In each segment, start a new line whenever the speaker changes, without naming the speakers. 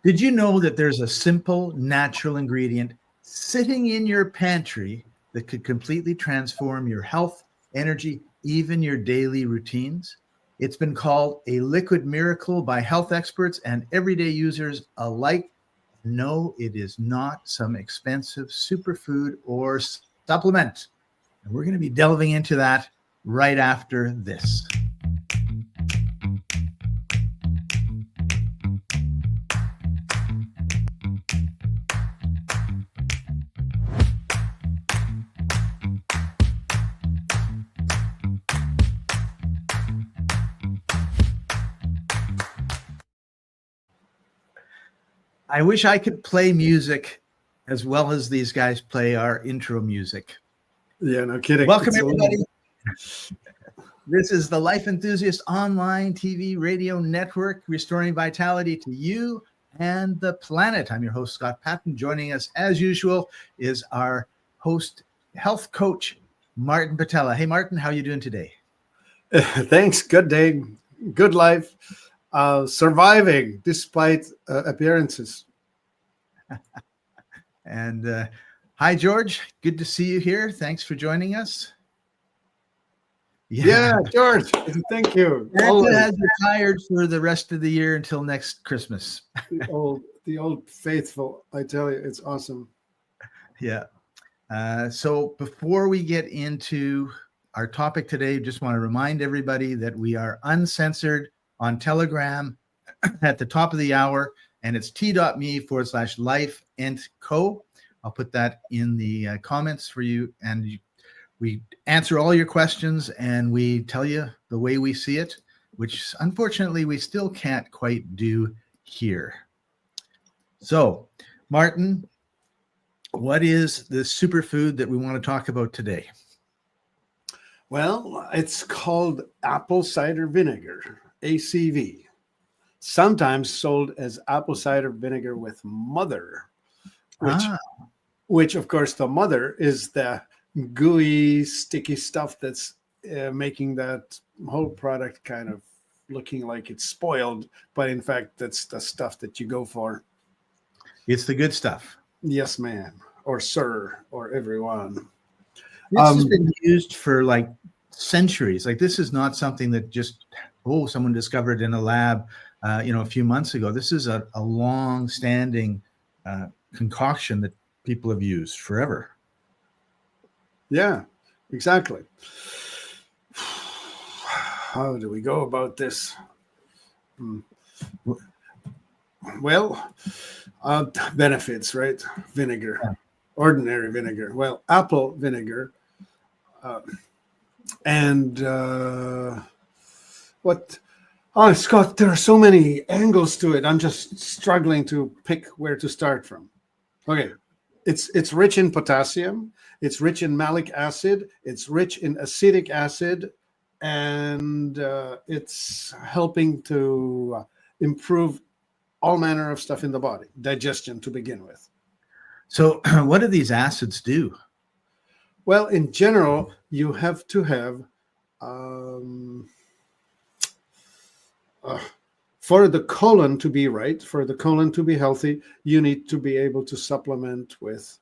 Did you know that there's a simple, natural ingredient sitting in your pantry that could completely transform your health, energy, even your daily routines? It's been called a liquid miracle by health experts and everyday users alike. No, it is not some expensive superfood or supplement. And we're going to be delving into that right after this. I wish I could play music as well as these guys play our intro music.
Yeah, no kidding.
Welcome, everybody. This is the Life Enthusiast online TV radio network, restoring vitality to you and the planet. I'm your host, Scott Patton. Joining us, as usual, is our host, health coach, Martin Patella. Hey, Martin, how are you doing today?
Thanks. Good day. Good life. Surviving despite appearances.
And hi, George. Good to see you here. Thanks for joining us.
Yeah, George. Thank you.
Santa has retired for the rest of the year until next Christmas.
The old faithful. I tell you, it's awesome.
Yeah. So before we get into our topic today, just want to remind everybody that we are uncensored on Telegram at the top of the hour, and it's t.me/lifeentco. I'll put that in the comments for you, and we answer all your questions, and we tell you the way we see it, which unfortunately we still can't quite do here. So, Martin, what is the superfood that we want to talk about today?
Well, it's called Apple Cider Vinegar, ACV, sometimes sold as apple cider vinegar with mother, which of course the mother is the gooey, sticky stuff that's making that whole product kind of looking like it's spoiled, but in fact that's the stuff that you go for.
It's the good stuff.
Yes, ma'am, or sir, or everyone.
This has been used for like centuries. Like, this is not something that just someone discovered in a lab a few months ago. This is a long-standing concoction that people have used forever.
Yeah, exactly. How do we go about this? Well, benefits, right? Vinegar, ordinary vinegar. Well, apple vinegar. What? Oh, Scott, there are so many angles to it. I'm just struggling to pick where to start from. Okay. It's rich in potassium. It's rich in malic acid. It's rich in acetic acid. And it's helping to improve all manner of stuff in the body. Digestion to begin with.
So what do these acids do?
Well, in general, you have to have, for the colon to be right, for the colon to be healthy, you need to be able to supplement with,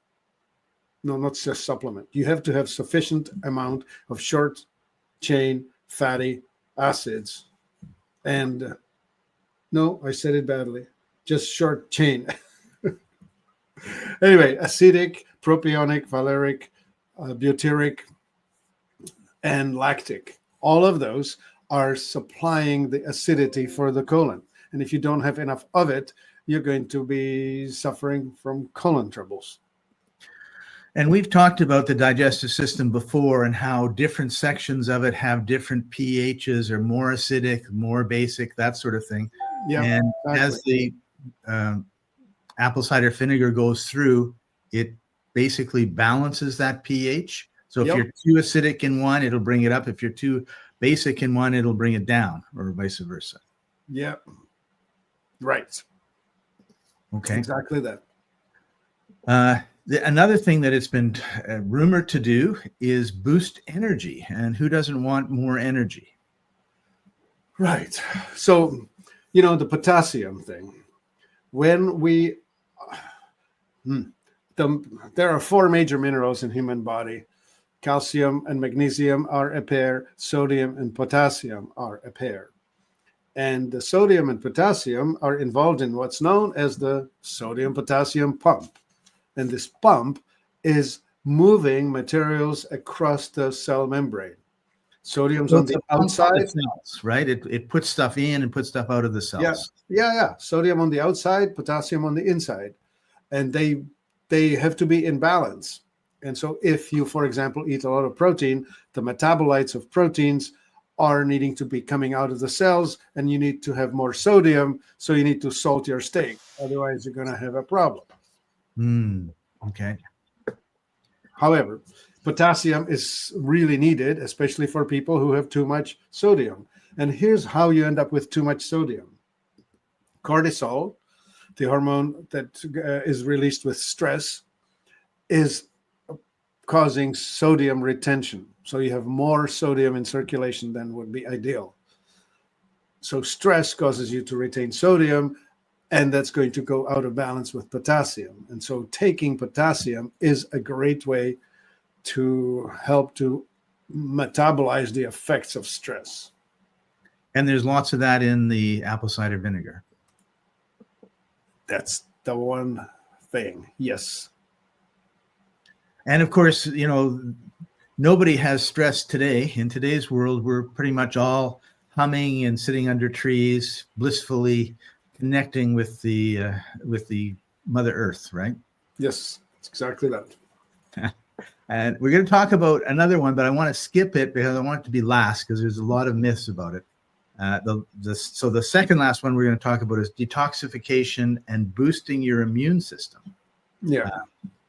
no, not just supplement. You have to have sufficient amount of short chain fatty acids. And no, I said it badly, just short chain. Anyway, acidic, propionic, valeric, butyric, and lactic. All of those are supplying the acidity for the colon. And if you don't have enough of it, you're going to be suffering from colon troubles.
And we've talked about the digestive system before and how different sections of it have different pHs, or more acidic, more basic, that sort of thing.
Yeah,
and exactly. As the apple cider vinegar goes through, it basically balances that pH. So if you're too acidic in one, it'll bring it up. If you're too basic in one, it'll bring it down, or vice versa.
Yeah. Right.
Okay.
Exactly that.
Another thing that it's been rumored to do is boost energy. And who doesn't want more energy?
Right. So, the potassium thing. when we there are four major minerals in human body. Calcium and magnesium are a pair. Sodium and potassium are a pair. And the sodium and potassium are involved in what's known as the sodium-potassium pump. And this pump is moving materials across the cell membrane. Sodium's on the outside,
cells, right? It puts stuff in and puts stuff out of the cells.
Yeah. Sodium on the outside, potassium on the inside. And they have to be in balance. And so if you, for example, eat a lot of protein, the metabolites of proteins are needing to be coming out of the cells, and you need to have more sodium, so you need to salt your steak. Otherwise, you're going to have a problem.
Okay.
However, potassium is really needed, especially for people who have too much sodium. And here's how you end up with too much sodium. Cortisol, the hormone that is released with stress, is causing sodium retention. So you have more sodium in circulation than would be ideal. So stress causes you to retain sodium, and that's going to go out of balance with potassium. And so taking potassium is a great way to help to metabolize the effects of stress.
And there's lots of that in the apple cider vinegar.
That's the one thing. Yes.
And of course, nobody has stress today. In today's world, we're pretty much all humming and sitting under trees, blissfully connecting with the Mother Earth, right?
Yes, it's exactly that.
And we're going to talk about another one, but I want to skip it because I want it to be last because there's a lot of myths about it. So the second last one we're going to talk about is detoxification and boosting your immune system.
Yeah.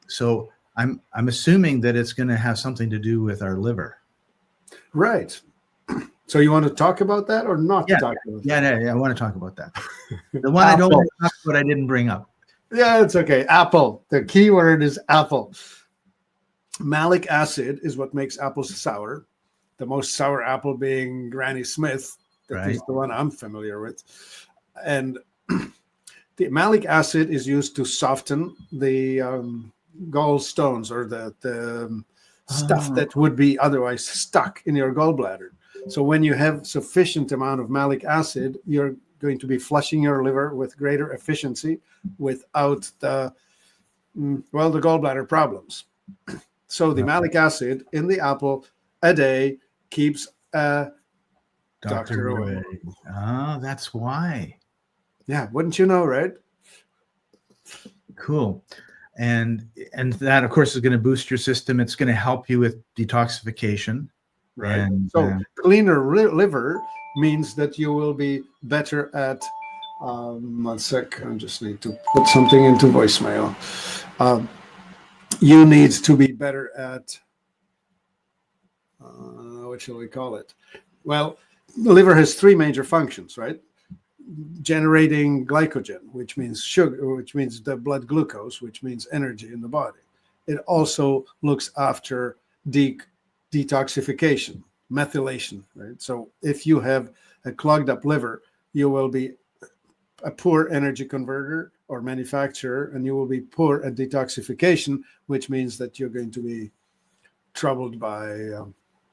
So I'm assuming that it's going to have something to do with our liver.
Right. So you want to talk about that or not talk about that?
Yeah, I want to talk about that. The one I don't want to talk about, I didn't bring up.
Yeah, it's okay. Apple. The key word is apple. Malic acid is what makes apples sour. The most sour apple being Granny Smith. That is the one I'm familiar with. And the malic acid is used to soften the gallstones or the stuff that would be otherwise stuck in your gallbladder. So when you have sufficient amount of malic acid, you're going to be flushing your liver with greater efficiency without the gallbladder problems. So the malic acid in the apple a day keeps a doctor away.
Oh, that's why.
Yeah, wouldn't you know, right?
Cool. And that, of course, is going to boost your system. It's going to help you with detoxification.
Right.
And,
so cleaner liver means that you will be better at. 1 sec. I just need to put something into voicemail. You need to be better at. What shall we call it? Well, the liver has three major functions, right? Generating glycogen, which means sugar, which means the blood glucose, which means energy in the body. It also looks after detoxification, methylation, right? So if you have a clogged up liver, you will be a poor energy converter or manufacturer, and you will be poor at detoxification, which means that you're going to be troubled by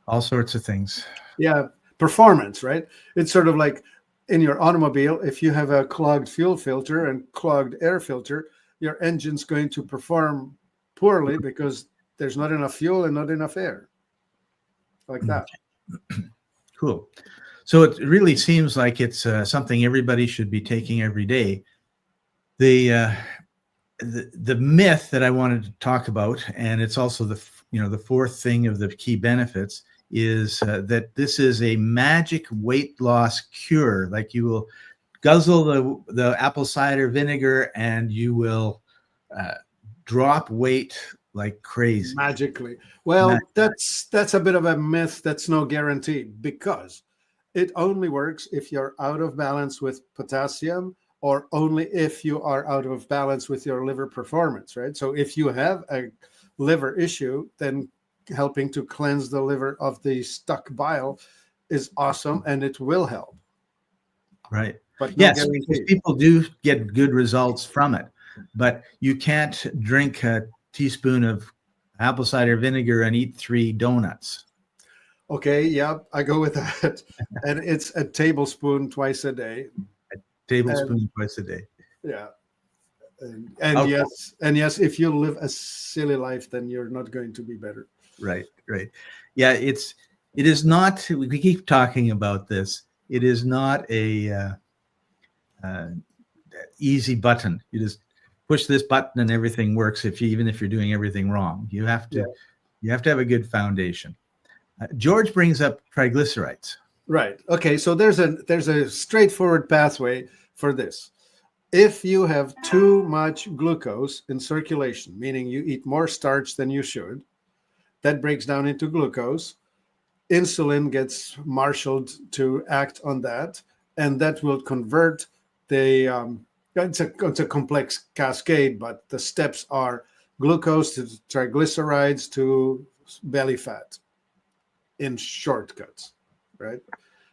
all sorts of things.
Yeah, performance, right? It's sort of like in your automobile, if you have a clogged fuel filter and clogged air filter, your engine's going to perform poorly because there's not enough fuel and not enough air. Like that.
Cool. So it really seems like it's something everybody should be taking every day. The myth that I wanted to talk about, and it's also the fourth thing of the key benefits, is that this is a magic weight loss cure. Like you will guzzle the apple cider vinegar and you will drop weight like crazy.
Magically. Well, that's a bit of a myth. That's no guarantee, because it only works if you're out of balance with potassium, or only if you are out of balance with your liver performance, right? So if you have a liver issue, then helping to cleanse the liver of the stuck bile is awesome, and it will help.
Right.
but no
Yes, because
guarantee.
people do get good results from it, but you can't drink a teaspoon of apple cider vinegar and eat 3 donuts.
Okay, yeah, I go with that. And it's a tablespoon twice a day.
Tablespoon twice a day.
Yeah. And
Okay.
yes, if you live a silly life, then you're not going to be better.
Right. Yeah, it is not, we keep talking about this. It is not a easy button. You just push this button and everything works even if you're doing everything wrong. You have to have a good foundation. George brings up triglycerides.
Right. Okay. So there's a straightforward pathway for this. If you have too much glucose in circulation, meaning you eat more starch than you should, that breaks down into glucose. Insulin gets marshaled to act on that, and that will convert the. It's a complex cascade, but the steps are glucose to triglycerides to belly fat in shortcuts, right?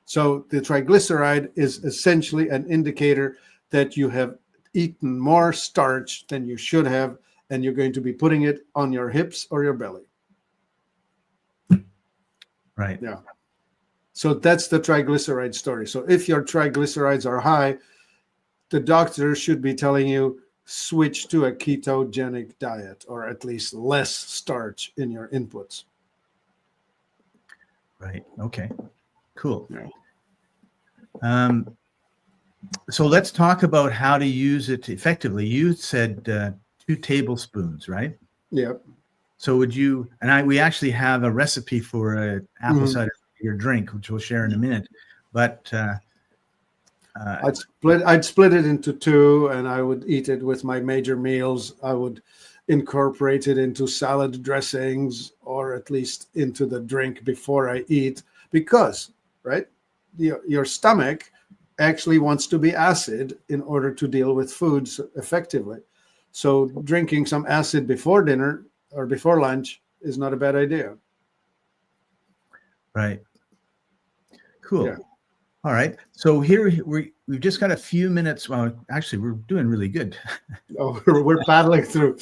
So the triglyceride is essentially an indicator that you have eaten more starch than you should have, and you're going to be putting it on your hips or your belly.
Right.
Yeah. So that's the triglyceride story. So if your triglycerides are high, the doctor should be telling you switch to a ketogenic diet, or at least less starch in your inputs.
Right. Okay. Cool.
Yeah.
So let's talk about how to use it effectively. You said 2 tablespoons, right?
Yep.
So would you, we actually have a recipe for an apple cider vinegar drink, which we'll share in a minute, but
I'd split it into 2, and I would eat it with my major meals. I would incorporate it into salad dressings, or at least into the drink before I eat, because, right, your stomach actually wants to be acid in order to deal with foods effectively. So drinking some acid before dinner or before lunch is not a bad idea.
Right. Cool.
Yeah.
All right. So here we've just got a few minutes. Well, actually, we're doing really good.
Oh, we're paddling through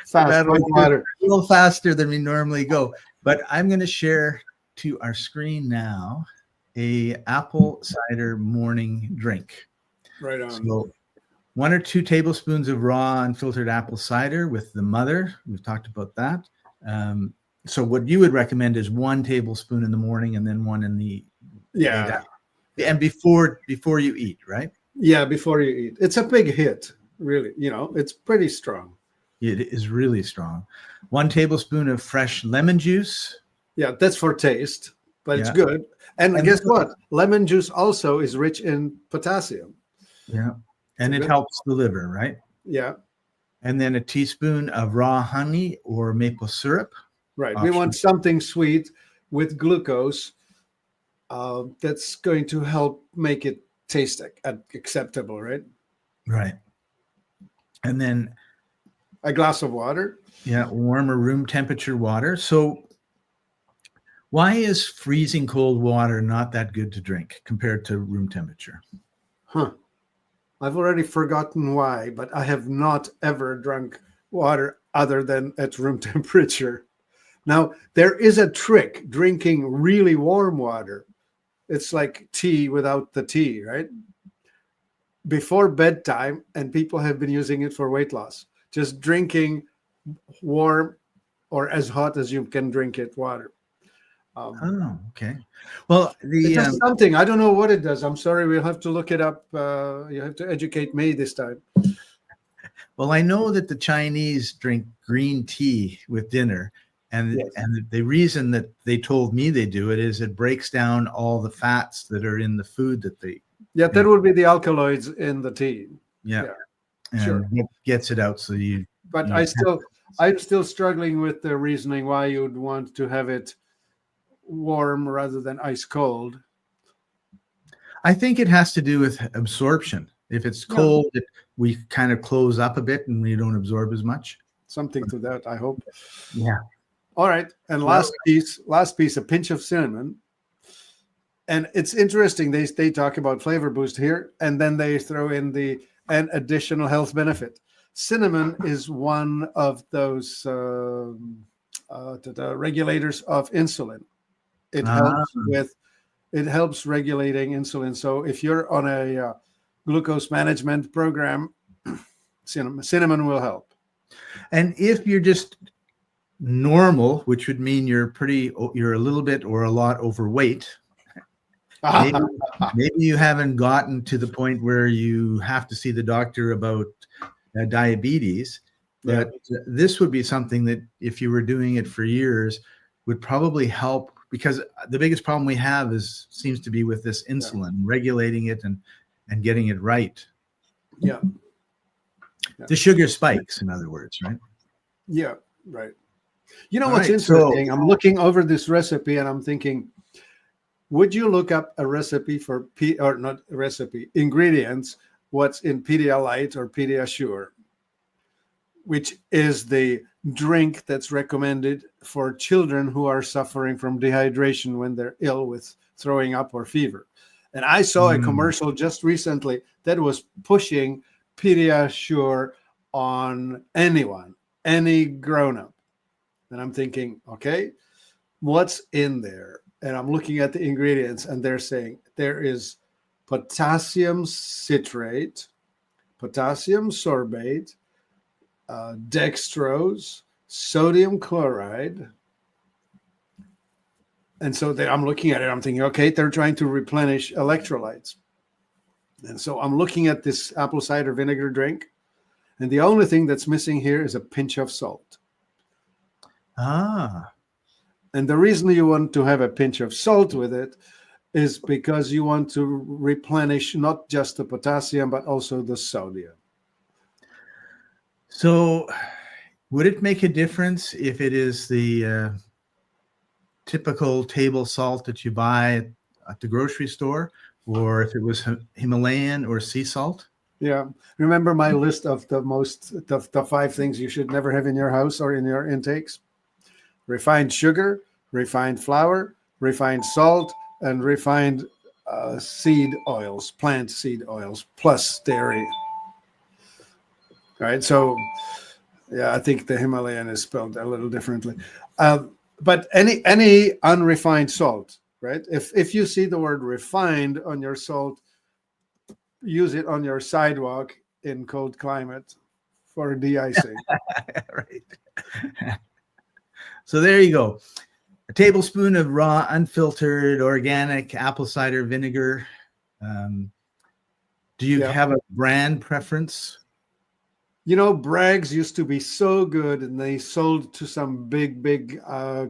fast, like water.
A little faster than we normally go. But I'm going to share to our screen now a apple cider morning drink.
Right on.
So 1 or 2 tablespoons of raw unfiltered apple cider with the mother. We've talked about that. So what you would recommend is 1 tablespoon in the morning and then 1 in the and before you eat, right?
Yeah, before you eat. It's a big hit, really. It's pretty strong.
It is really strong. 1 tablespoon of fresh lemon juice.
Yeah, that's for taste, but it's good. And guess what? Lemon juice also is rich in potassium.
Yeah. And it helps the liver, right?
Yeah.
And then a teaspoon of raw honey or maple syrup.
Right. We want something sweet with glucose that's going to help make it taste acceptable, right?
Right. And then
a glass of water.
Yeah, warm or room temperature water. So why is freezing cold water not that good to drink compared to room temperature?
I've already forgotten why, but I have not ever drunk water other than at room temperature. Now, there is a trick drinking really warm water. It's like tea without the tea, right? Before bedtime, and people have been using it for weight loss. Just drinking warm or as hot as you can drink it water.
Okay. Well,
it does something. I don't know what it does. I'm sorry. We'll have to look it up. You have to educate me this time.
Well, I know that the Chinese drink green tea with dinner. And the reason that they told me they do it is it breaks down all the fats that are in the food that they.
Yeah, that would be the alkaloids in the tea.
Yeah. And it gets it out. So you.
But I'm still struggling with the reasoning why you'd want to have it warm rather than ice cold.
I think it has to do with absorption. If it's cold, we kind of close up a bit and we don't absorb as much.
Something to that, I hope.
Yeah.
All right. And last piece, a pinch of cinnamon. And it's interesting. They talk about flavor boost here, and then they throw in an additional health benefit. Cinnamon is one of those regulators of insulin. It helps regulating insulin. So if you're on a glucose management program, cinnamon will help.
And if you're just normal, which would mean you're a little bit or a lot overweight, maybe you haven't gotten to the point where you have to see the doctor about diabetes, but this would be something that if you were doing it for years would probably help, because the biggest problem we have seems to be with this insulin, regulating it and getting it right.
Yeah.
The sugar spikes, in other words, right?
Yeah, right. You know what's interesting? I'm looking over this recipe and I'm thinking, would you look up a recipe for ingredients, what's in Pedialyte or Pediasure, which is the drink that's recommended for children who are suffering from dehydration when they're ill with throwing up or fever. And I saw a commercial just recently that was pushing Pediasure on anyone, any grown-up. And I'm thinking, okay, what's in there? And I'm looking at the ingredients, and they're saying there is potassium citrate, potassium sorbate, dextrose, sodium chloride. And so I'm looking at it, I'm thinking, okay, they're trying to replenish electrolytes. And so I'm looking at this apple cider vinegar drink, and the only thing that's missing here is a pinch of salt. And the reason you want to have a pinch of salt with it is because you want to replenish not just the potassium, but also the sodium.
So would it make a difference if it is the typical table salt that you buy at the grocery store, or if it was Himalayan or sea salt?
Yeah. Remember my list of the 5 things you should never have in your house or in your intakes? Refined sugar, refined flour, refined salt, and refined seed oils, plant seed oils, plus dairy. All right. So, yeah, I think the Himalayan is spelled a little differently. But any unrefined salt, right? If you see the word refined on your salt, use it on your sidewalk in cold climate for de-icing.
Right. So there you go. A tablespoon of raw, unfiltered, organic apple cider vinegar. Do you have a brand preference?
You know, Bragg's used to be so good, and they sold to some big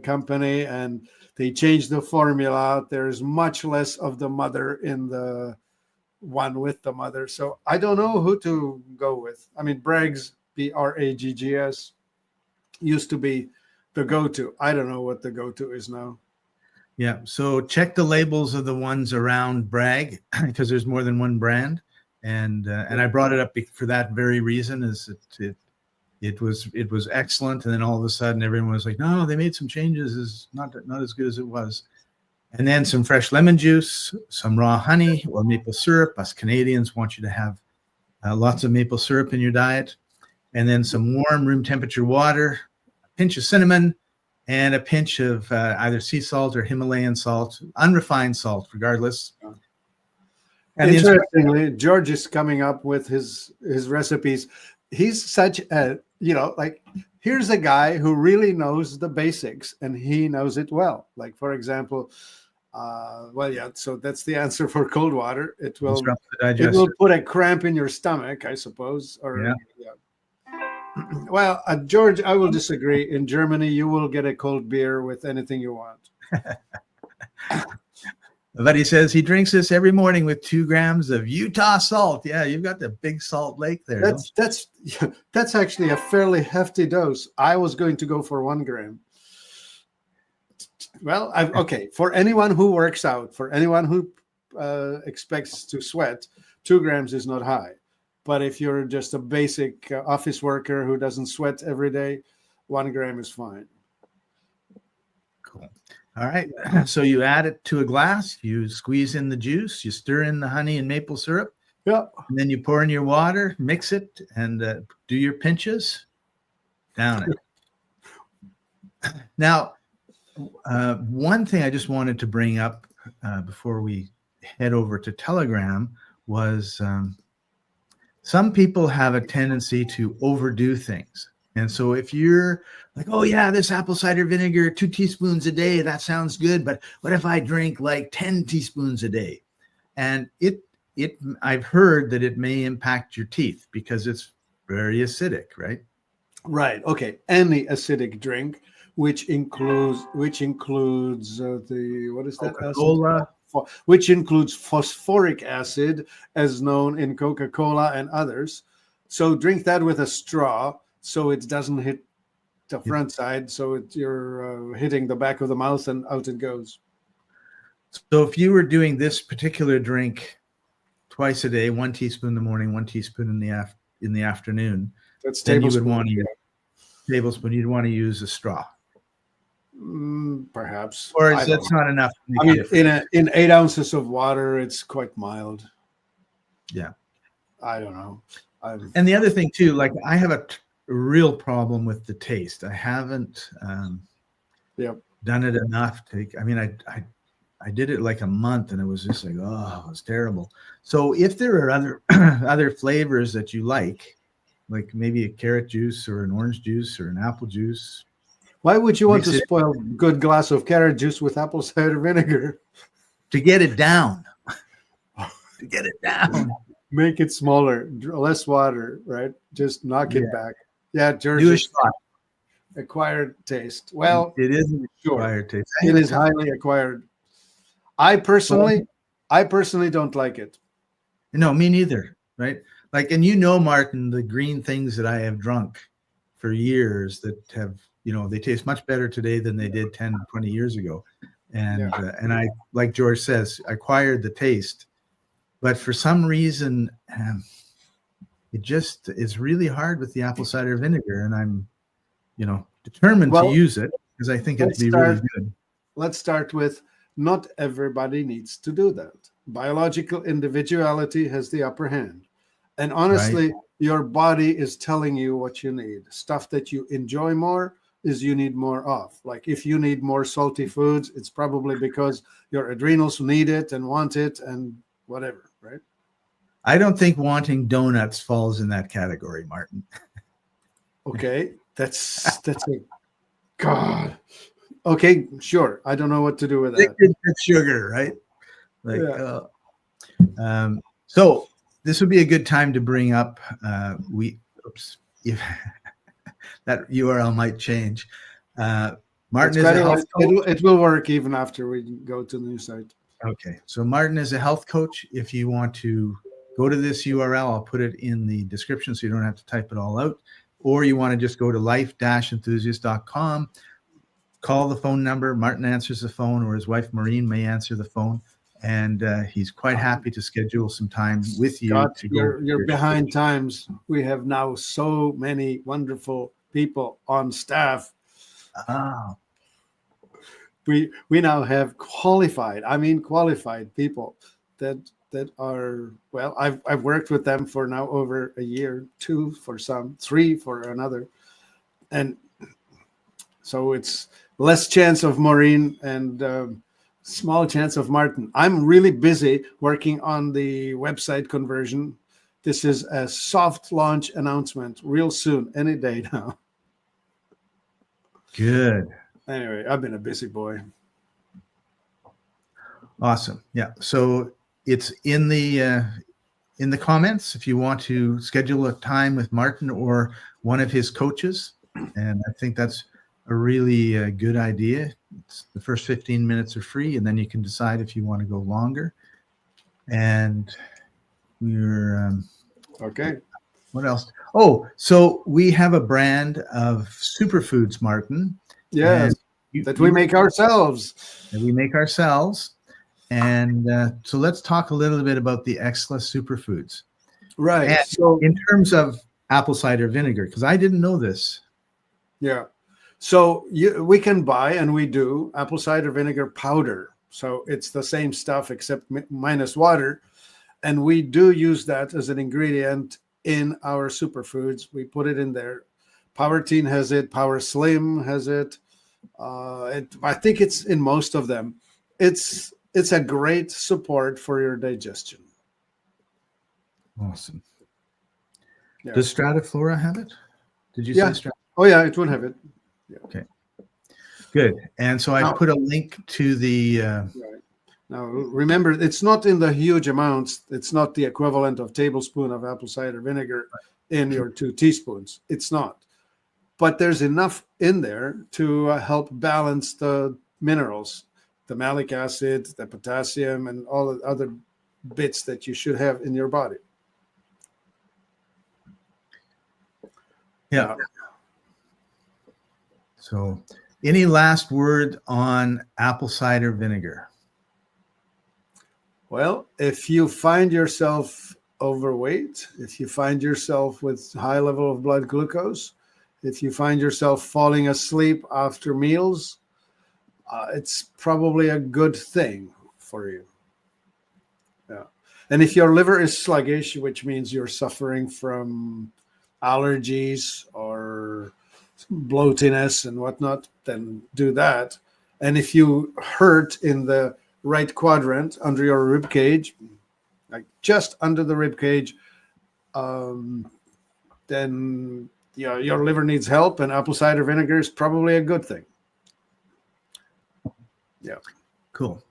company, and they changed the formula. There's much less of the mother in the one with the mother. So I don't know who to go with. I mean, Bragg's, Braggs, used to be the go-to. I don't know what the go-to is now.
Yeah. So check the labels of the ones around Bragg, because there's more than one brand. And I brought it up for that very reason, is it was excellent. And then all of a sudden everyone was like, no, they made some changes. It's not as good as it was. And then some fresh lemon juice, some raw honey or maple syrup. Us Canadians want you to have lots of maple syrup in your diet. And then some warm room temperature water, a pinch of cinnamon, and a pinch of either sea salt or Himalayan salt, unrefined salt, regardless.
And interestingly, George is coming up with his recipes. He's such a, here's a guy who really knows the basics, and he knows it well. Like, for example, so that's the answer for cold water. It will put a cramp in your stomach, I suppose. Well, George, I will disagree. In Germany, you will get a cold beer with anything you want.
But he says he drinks this every morning with 2 grams of Utah salt. Yeah, you've got the big Salt Lake there.
That's actually a fairly hefty dose. I was going to go for 1 gram. Well, for anyone who works out, for anyone who expects to sweat, 2 grams is not high. But if you're just a basic office worker who doesn't sweat every day, 1 gram is fine.
Cool. All right. So you add it to a glass, you squeeze in the juice, you stir in the honey and maple syrup,
Yeah.
and then you pour in your water, mix it, and do your pinches, down it. Now, one thing I just wanted to bring up before we head over to Telegram was some people have a tendency to overdo things. And so if you're like, oh yeah, this apple cider vinegar, 2 teaspoons a day, that sounds good. But what if I drink like 10 teaspoons a day? And I've heard that it may impact your teeth because it's very acidic, right?
Right. Okay. Any acidic drink, which includes the what is that
Coca-Cola.
acid? Which includes phosphoric acid, as known in Coca-Cola and others. So drink that with a straw, so it doesn't hit the front side. So you're hitting the back of the mouth, and out it goes.
So if you were doing this particular drink twice a day, 1 teaspoon in the morning, 1 teaspoon in the afternoon,
That's
then you
tablespoon.
would want to use tablespoon. You'd want to use a straw,
Perhaps.
or that's not enough.
I mean, in 8 ounces of water, it's quite mild.
Yeah,
I don't know.
And the other thing too, like I have a real problem with the taste. I haven't done it enough to. I mean, I did it like a month, and it was just like, oh, it was terrible. So if there are other other flavors that you like maybe a carrot juice or an orange juice or an apple juice.
Why would you want to spoil a good glass of carrot juice with apple cider vinegar?
To get it down. To get it down.
Make it smaller, less water, right? Just knock it back. Yeah, George.
Do a shot.
Acquired taste. Well,
it is an acquired taste.
It is highly acquired. I personally don't like it.
No, me neither. Right? Like, and Martin, the green things that I have drunk for years that have, they taste much better today than they did 10, 20 years ago. And and I, like George says, acquired the taste. But for some reason, it just is really hard with the apple cider vinegar. And I'm, determined to use it because I think it'd be really good.
Let's start with not everybody needs to do that. Biological individuality has the upper hand. And honestly, your body is telling you what you need. Stuff that you enjoy more is you need more of. Like if you need more salty foods, it's probably because your adrenals need it and want it and whatever, right?
I don't think wanting donuts falls in that category, Martin.
Okay, that's a God. Okay, sure. I don't know what to do with that.
It's sugar, right? So this would be a good time to bring up. If that URL might change. Martin is a health coach.
It will work even after we go to the new site.
Okay, so Martin is a health coach. If you want to go to this URL, I'll put it in the description so you don't have to type it all out. Or you want to just go to life-enthusiast.com, call the phone number. Martin answers the phone, or his wife Maureen may answer the phone. And he's quite happy to schedule some time with you.
God, you're behind times. We have now so many wonderful people on staff. We now have qualified people that are, well, I've worked with them for now over a year, 2 for some, 3 for another. And so it's less chance of Maureen and small chance of Martin. I'm really busy working on the website conversion. This is a soft launch announcement real soon, any day now.
Good.
Anyway, I've been a busy boy.
Awesome. Yeah. So it's in the comments if you want to schedule a time with Martin or one of his coaches. And I think that's a really good idea. It's the first 15 minutes are free, and then you can decide if you want to go longer. And we're
okay.
What else? Oh, so we have a brand of superfoods, Martin.
Yes, that we make ourselves.
That we make ourselves. And so let's talk a little bit about the Exla superfoods.
Right.
And so in terms of apple cider vinegar, because I didn't know this.
Yeah. So we can buy, and we do, apple cider vinegar powder. So it's the same stuff except minus water. And we do use that as an ingredient in our superfoods. We put it in there. Power Teen has it. Power Slim has it. I think it's in most of them. It's a great support for your digestion.
Awesome.
Yeah.
Does Strataflora have it? Did you say Strataflora?
Oh, yeah, it would have it. Yeah.
Okay. Good. And so I put a link to the...
Right. Now, remember, it's not in the huge amounts. It's not the equivalent of tablespoon of apple cider vinegar in your 2 teaspoons. It's not. But there's enough in there to help balance the minerals, the malic acid, the potassium, and all the other bits that you should have in your body.
Yeah. So any last word on apple cider vinegar?
Well, if you find yourself overweight, if you find yourself with high level of blood glucose, if you find yourself falling asleep after meals, it's probably a good thing for you. Yeah. And if your liver is sluggish, which means you're suffering from allergies or bloatiness and whatnot, then do that. And if you hurt in the right quadrant under your rib cage, like just under the rib cage, then your liver needs help, and apple cider vinegar is probably a good thing. Yeah.
Cool.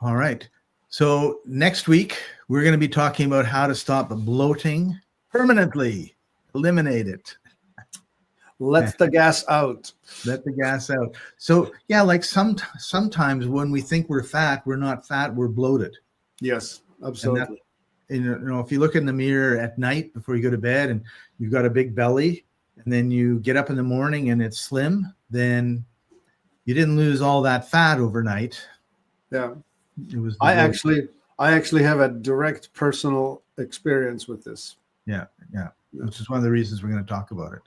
All right. So next week, we're going to be talking about how to stop bloating permanently. Eliminate it.
Let the gas out.
Let the gas out. So yeah, like sometimes when we think we're fat, we're not fat, we're bloated.
Yes, absolutely.
And you know, if you look in the mirror at night before you go to bed and you've got a big belly, and then you get up in the morning and it's slim, then you didn't lose all that fat overnight.
Yeah.
It was
I actually have a direct personal experience with this.
Yeah. Which is one of the reasons we're going to talk about it.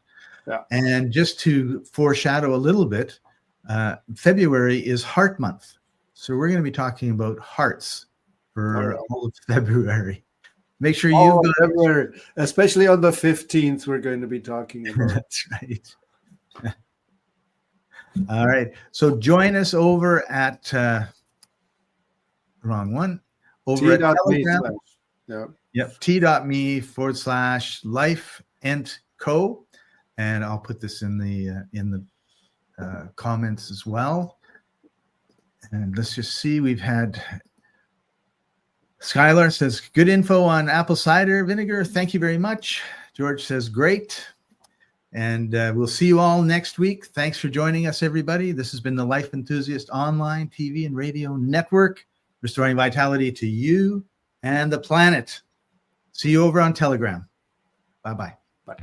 Yeah.
And just to foreshadow a little bit, February is Heart Month. So we're going to be talking about hearts for all of February. Make sure you've got
February, especially on the 15th, we're going to be talking about.
That's right. All right. So join us over at wrong one. Over at Telegram. Yep. T.me/life&co. And I'll put this in the comments as well. And let's just see. We've had Skylar says, good info on apple cider vinegar. Thank you very much. George says, great. And we'll see you all next week. Thanks for joining us, everybody. This has been the Life Enthusiast online TV and radio network, restoring vitality to you and the planet. See you over on Telegram. Bye-bye.
Bye.